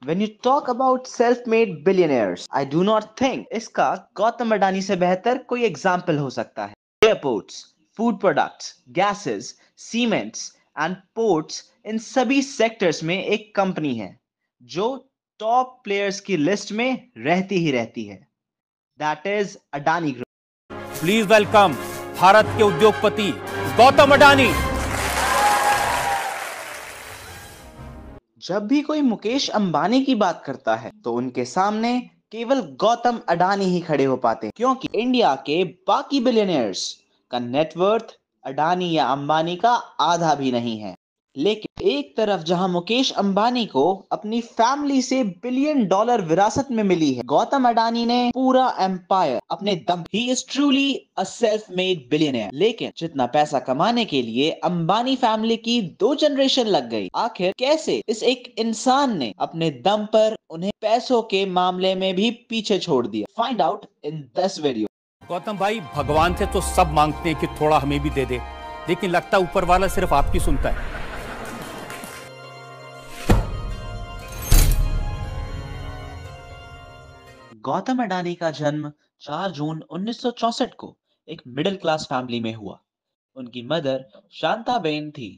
When you talk about self-made billionaires, I do not think इसका गौतम अडानी से बेहतर कोई एग्जाम्पल हो सकता है। Airports, food products, gases, cements and ports, इन सभी सेक्टर्स में एक कंपनी है जो टॉप प्लेयर्स की लिस्ट में रहती ही रहती है। That is Adani group. Please welcome Bharat के उद्योगपति गौतम अडानी। जब भी कोई मुकेश अंबानी की बात करता है तो उनके सामने केवल गौतम अडानी ही खड़े हो पाते हैं, क्योंकि इंडिया के बाकी बिलियनियर्स का नेटवर्थ अडानी या अंबानी का आधा भी नहीं है। लेकिन एक तरफ जहां मुकेश अंबानी को अपनी फैमिली से बिलियन डॉलर विरासत में मिली है, गौतम अडानी ने पूरा एम्पायर अपने दम। He is truly a self made billionaire. लेकिन जितना पैसा कमाने के लिए अंबानी फैमिली की 2 जनरेशन लग गई, आखिर कैसे इस एक इंसान ने अपने दम पर उन्हें पैसों के मामले में भी पीछे छोड़ दिया? Find out in this video. Gautam भाई, भगवान से तो सब मांगते हैं कि थोड़ा हमें भी दे दे, लेकिन लगता ऊपर वाला सिर्फ आपकी सुनता है। गौतम अडानी का जन्म 4 जून 1964 को एक मिडिल क्लास फैमिली में हुआ। उनकी मदर शांताबेन थी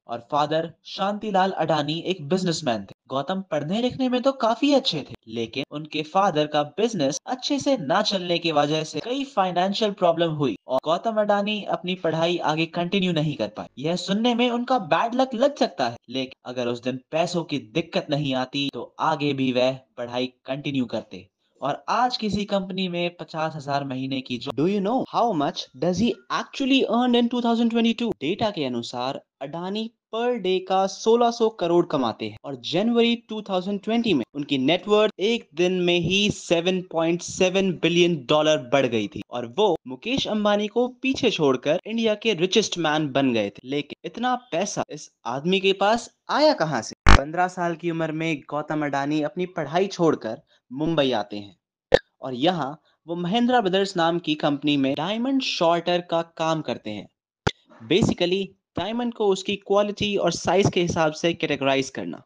और फादर शांतिलाल अडानी एक बिजनेसमैन थे। गौतम पढ़ने लिखने में तो काफी अच्छे थे, लेकिन उनके फादर का बिजनेस अच्छे से ना चलने की वजह से कई फाइनेंशियल प्रॉब्लम हुई और गौतम अडानी अपनी पढ़ाई आगे कंटिन्यू नहीं कर पाए। यह सुनने में उनका बैड लक लग सकता है, लेकिन अगर उस दिन पैसों की दिक्कत नहीं आती तो आगे भी वह पढ़ाई कंटिन्यू करते और आज किसी कंपनी में 50,000 महीने की job. Do you know how much does he actually earn in 2022? Data के अनुसार अडानी पर डे का 1600 करोड़ कमाते हैं और जनवरी 2020 में उनकी नेटवर्थ एक दिन में ही 7.7 बिलियन डॉलर बढ़ गई थी और वो मुकेश अंबानी को पीछे छोड़कर इंडिया के रिचेस्ट मैन बन गए थे। लेकिन इतना पैसा इस आदमी के पास आया कहां से? 15 साल की उम्र में गौतम अडानी अपनी पढ़ाई छोड़कर मुंबई आते हैं और यहाँ वो महिंद्रा ब्रदर्स नाम की कंपनी में डायमंड शॉर्टर का काम करते हैं। बेसिकली डायमंड को उसकी क्वालिटी और साइज के हिसाब से कैटेगराइज करना।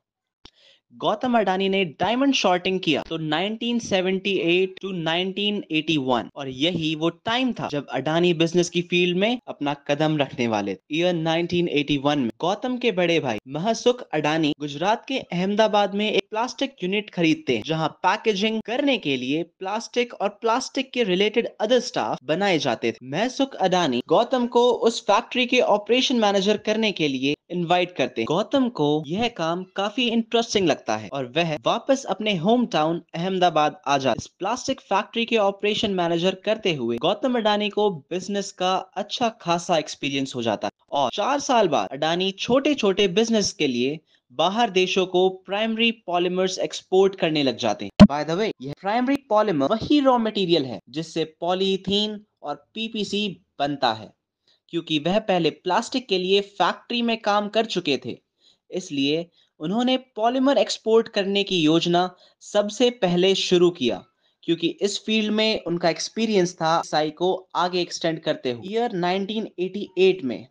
गौतम अडानी ने डायमंड शॉर्टिंग किया तो 1978 टू 1981 और यही वो टाइम था जब अडानी बिजनेस की फील्ड में अपना कदम रखने वाले थे। ईयर 1981 में गौतम के बड़े भाई महसुख अडानी गुजरात के अहमदाबाद में एक प्लास्टिक यूनिट खरीदते हैं, जहां पैकेजिंग करने के लिए प्लास्टिक और प्लास्टिक के रिलेटेड अदर स्टाफ बनाए जाते थे। महसुख अडानी गौतम को उस फैक्ट्री के ऑपरेशन मैनेजर करने के लिए इनवाइट करते हैं। गौतम को यह काम काफी इंटरेस्टिंग लगता है और वह वापस अपने होम टाउन अहमदाबाद आ जाते। इस प्लास्टिक फैक्ट्री के ऑपरेशन मैनेजर करते हुए गौतम अडानी को बिजनेस का अच्छा खासा एक्सपीरियंस हो जाता है और 4 साल बाद अडानी छोटे छोटे बिजनेस के लिए बाहर देशों को प्राइमरी पॉलीमर्स एक्सपोर्ट करने लग जाते हैं। बाय द वे, यह प्राइमरी पॉलीमर वही रॉ मटेरियल है जिससे पॉलीथीन और पीपीसी बनता है। क्योंकि वह पहले प्लास्टिक के लिए फैक्ट्री में काम कर चुके थे, इसलिए उन्होंने पॉलीमर एक्सपोर्ट करने की योजना सबसे पहले शुरू किया, क्योंकि इस फील्ड में उनका एक्सपीरियंस था। साई को आगे एक्सटेंड करते हुए ईयर 1988 में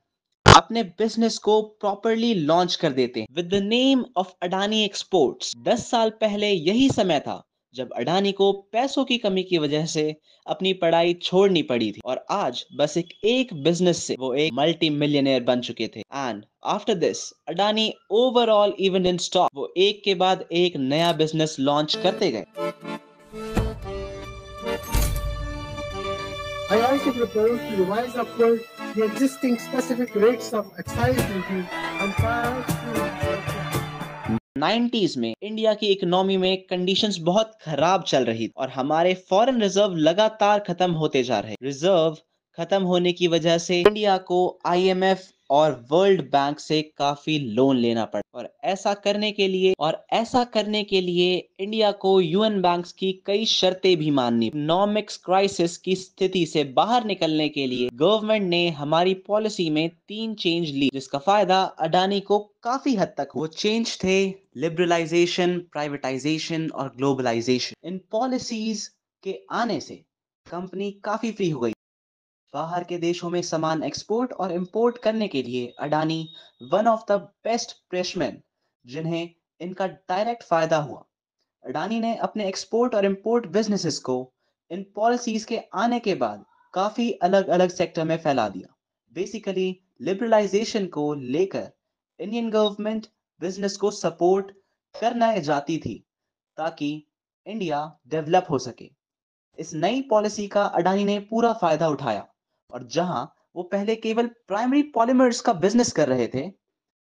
अपने बिजनेस को प्रॉपरली लॉन्च कर देते हैं with the name of Adani exports. 10 साल पहले यही समय था जब अडानी को पैसों की कमी की वजह से अपनी पढ़ाई छोड़नी पड़ी थी और आज बस एक बिजनेस से वो एक मल्टी मिलियनेयर बन चुके थे। And after this Adani overall even in stock वो एक के बाद एक नया बिजनेस लॉन्च करते गए। I also propose to revise upward the existing specific rates of excise duty on fast food. 90s में इंडिया की इकोनॉमी में कंडीशंस बहुत खराब चल रही और हमारे फॉरेन रिजर्व लगातार खत्म होते जा रहे। रिजर्व खत्म होने की वजह से इंडिया को आईएमएफ और वर्ल्ड बैंक से काफी लोन लेना पड़ा और ऐसा करने के लिए इंडिया को यूएन बैंक्स की कई शर्तें भी माननी। इकोनॉमिक्स क्राइसिस की स्थिति से बाहर निकलने के लिए गवर्नमेंट ने हमारी पॉलिसी में 3 चेंज ली, जिसका फायदा अडानी को काफी हद तक। वो चेंज थे लिबरलाइजेशन, प्राइवेटाइजेशन और ग्लोबलाइजेशन। इन पॉलिसीज के आने से कंपनी काफी फ्री हो गई। बाहर के देशों में सामान एक्सपोर्ट और इंपोर्ट करने के लिए Adani one of the best pressman जिन्हें इनका डायरेक्ट फायदा हुआ। अडानी ने अपने एक्सपोर्ट और इंपोर्ट बिजनेसेस को इन पॉलिसीज के आने के बाद काफी अलग-अलग सेक्टर में फैला दिया। बेसिकली लिबरलाइजेशन को लेकर इंडियन गवर्नमेंट बिजनेस को सपोर्ट करना चाहती थी ताकि इंडिया डेवलप हो सके। इस नई पॉलिसी का अडानी ने पूरा फायदा उठाया और जहां वो पहले केवल प्राइमरी पॉलीमर्स का बिजनेस कर रहे थे,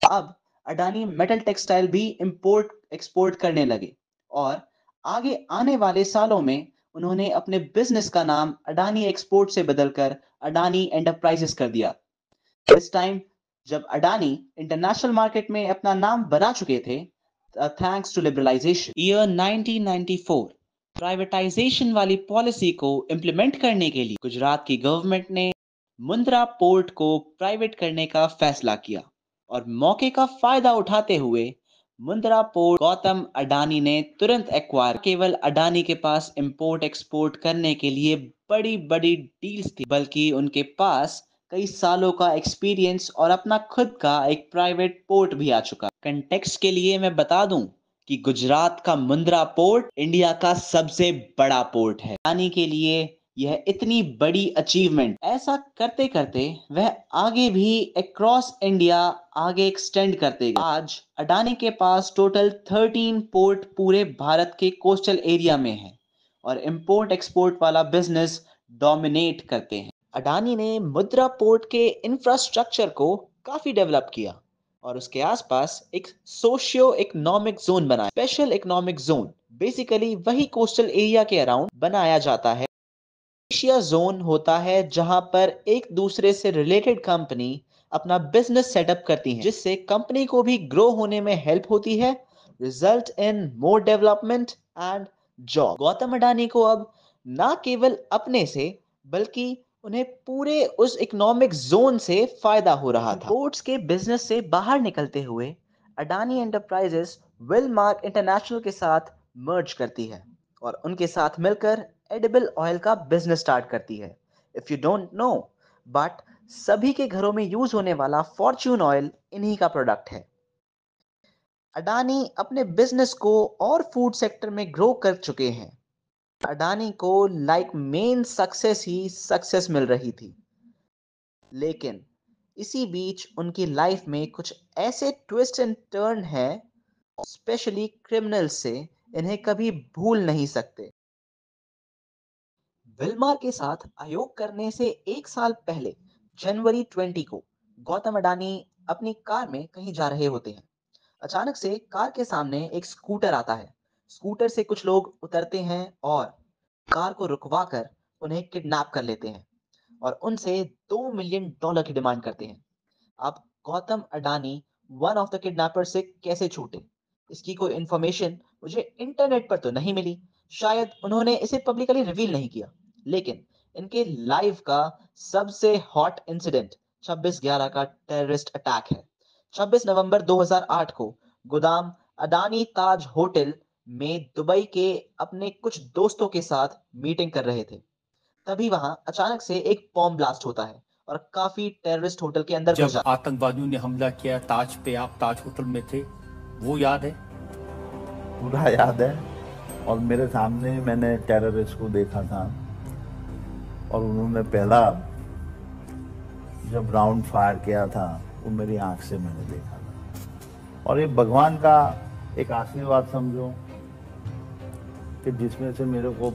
अब अडानी मेटल टेक्सटाइल भी इंपोर्ट एक्सपोर्ट करने लगे और आगे आने वाले सालों में उन्होंने अपने बिजनेस का नाम अडानी एक्सपोर्ट से बदलकर अडानी एंटरप्राइजेस कर दिया। इस टाइम जब अडानी इंटरनेशनल मार्केट में अपना नाम बना चुके थे, thanks to liberalisation. Year 1994 privatisation वाली पॉलिसी को इम्प्लीमेंट करने के लिए गुजरात की गवर्नमेंट ने मुंद्रा पोर्ट को प्राइवेट करने का फैसला किया और मौके का फायदा उठाते हुए मुंद्रा पोर्ट गौतम अडानी ने तुरंत एक्वायर। केवल अडानी के पास इंपोर्ट एक्सपोर्ट करने के लिए बड़ी बड़ी डील्स थी, बल्कि उनके पास कई सालों का एक्सपीरियंस और अपना खुद का एक प्राइवेट पोर्ट भी आ चुका। कंटेक्स्ट के लिए मैं बता दूं कि गुजरात का मुंद्रा पोर्ट इंडिया का सबसे बड़ा पोर्ट है। अडानी के लिए यह इतनी बड़ी अचीवमेंट, ऐसा करते करते वह आगे भी अक्रॉस इंडिया आगे एक्सटेंड करते गए। आज अडानी के पास टोटल 13 पोर्ट पूरे भारत के कोस्टल एरिया में है और इंपोर्ट एक्सपोर्ट वाला बिजनेस डोमिनेट करते हैं। अडानी ने मुद्रा पोर्ट के इंफ्रास्ट्रक्चर को काफी डेवलप किया और उसके आसपास एक सोशियो इकोनॉमिक जोन बनाया। स्पेशल इकोनॉमिक जोन बेसिकली वही कोस्टल एरिया के अराउंड बनाया जाता है। एशिया जोन होता है जहां पर एक दूसरे से रिलेटेड कंपनी अपना बिजनेस सेटअप करती हैं, जिससे कंपनी को भी ग्रो होने में हेल्प होती है, result in more development and job. Gautam Adani को अब ना केवल अपने से बल्कि उन्हें पूरे उस इकोनॉमिक जोन से फायदा हो रहा था। पोर्ट्स के बिजनेस से बाहर निकलते हुए अडानी एंटरप्राइजेस विलमार्क इंटरनेशनल के साथ मर्ज करती है और उनके साथ मिलकर एडिबल ऑयल का बिजनेस स्टार्ट करती है। If you don't know, but सभी के घरों में यूज होने वाला फॉर्च्यून ऑयल इन्हीं का प्रोडक्ट है। अडानी अपने बिजनेस को और फूड सेक्टर में ग्रो कर चुके हैं। अडानी को लाइक मेन सक्सेस ही सक्सेस मिल रही थी, लेकिन इसी बीच उनकी लाइफ में कुछ ऐसे ट्विस्ट एंड टर्न है, स्पेशली क्रिमिनल्स से इन्हें कभी भूल नहीं सकते। विल्मार के साथ आयोग करने से एक साल पहले जनवरी 20 को गौतम अडानी अपनी कार में कहीं जा रहे होते हैं। अचानक से कार के सामने एक स्कूटर आता है। स्कूटर से कुछ लोग उतरते हैं और कार को रुकवाकर उन्हें किडनैप कर लेते हैं और उनसे $2 मिलियन की डिमांड करते हैं। अब Gautam Adani one of the kidnapper से कैसे छूटे, इसकी कोई इंफॉर्मेशन मुझे इंटरनेट पर तो नहीं मिली। शायद उन्होंने इसे पब्लिकली रिवील नहीं किया, लेकिन इनके लाइफ का सबसे हॉट इंसिडेंट 26/11 का टेररिस्ट अटैक है। 26 नवंबर 2008 को गोदाम अडानी ताज होटल में दुबई के अपने कुछ दोस्तों के साथ मीटिंग कर रहे थे। तभी वहां अचानक से एक बॉम्ब ब्लास्ट होता है और काफी टेररिस्ट होटल के अंदर घुस जब जाते हैं। आतंकवादियों ने हमला किया ताज पे, आप ताज होटल में थे, वो याद है? पूरा याद है। और मेरे सामने मैंने टेररिस्ट को देखा था और उन्होंने पहला जब राउंड फायर किया था वो मेरी आंख से मैंने देखा था। और ये भगवान का एक आशीर्वाद समझो कि जिसमें से मेरे को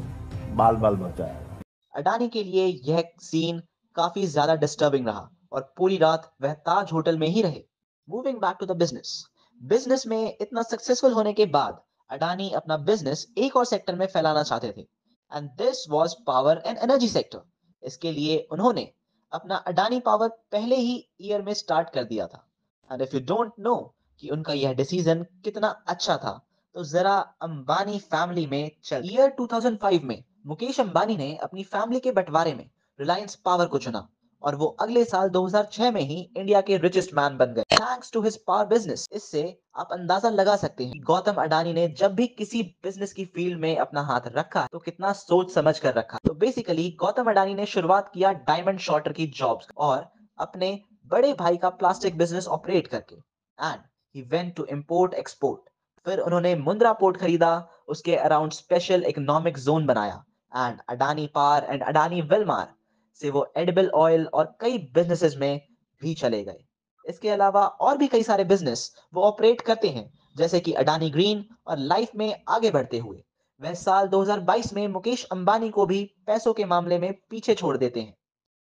बाल बाल बचाया। अडानी के लिए यह सीन काफी ज्यादा डिस्टर्बिंग रहा और पूरी रात वह ताज होटल में ही रहे। Moving back to the business, business में इतना सक्सेसफुल होने के बाद अडानी अपना बिजनेस एक और सेक्टर में फैलाना चाहते थे and this was power and energy sector. इसके लिए उन्होंने अपना अडानी पावर पहले ही ईयर में स्टार्ट कर दिया था and if you don't know कि उनका यह डिसीजन कितना अच्छा था, तो जरा अंबानी फैमिली में चल। ईयर 2005 में मुकेश अंबानी ने अपनी फैमिली के बंटवारे में रिलायंस पावर को चुना और वो अगले साल 2006 में ही इंडिया के रिचेस्ट मैन बन गए thanks to his power business. इससे आप अंदाजा लगा सकते हैं कि गौतम अडानी ने जब भी किसी बिजनेस की फील्ड में अपना हाथ रखा तो कितना सोच समझ कर रखा। तो बेसिकली गौतम अडानी ने शुरुआत किया डायमंड शॉर्टर की जॉब्स और अपने बड़े भाई का प्लास्टिक बिजनेस ऑपरेट करके and he went to import export. फिर उन्होंने मुंद्रा पोर्ट खरीदा, उसके अराउंड स्पेशल इकोनॉमिक जोन बनाया and Adani power and Adani Wilmar से वो एडिबल ऑयल और कई बिजनेसेस में भी चले गए। इसके अलावा और भी कई सारे बिजनेस वो ऑपरेट करते हैं, जैसे कि अडानी ग्रीन और लाइफ में आगे बढ़ते हुए वह साल 2022 में मुकेश अंबानी को भी पैसों के मामले में पीछे छोड़ देते हैं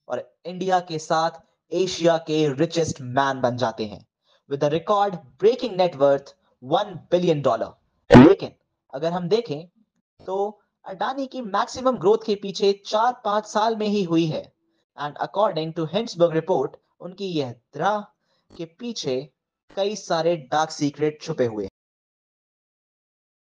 और इंडिया के साथ एशिया के रिचेस्ट मैन बन जाते हैं with a record breaking net $1 billion. लेकिन अगर हम देखें तो अडानी की मैक्सिमम ग्रोथ के पीछे 4-5 साल में ही हुई है एंड अकॉर्डिंग टू हिंड्सबर्ग रिपोर्ट उनकी यह राह के पीछे कई सारे डार्क सीक्रेट छुपे हुए हैं।